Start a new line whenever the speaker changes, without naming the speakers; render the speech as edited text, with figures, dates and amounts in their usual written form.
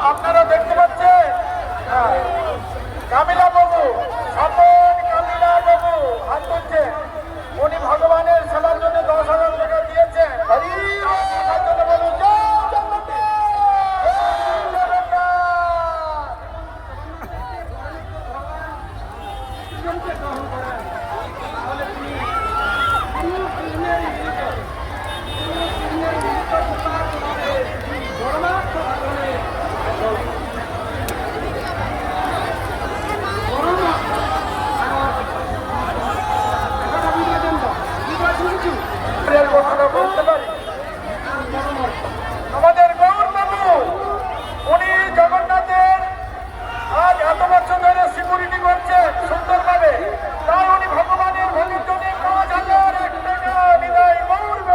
আপনারা দেখতে পাচ্ছেন কামিলা বাবু, আপন কামিলা বাবু হাত তুলছেন। উনি ভগবানের সেবার জন্য 10,000 টাকা দিয়েছেন।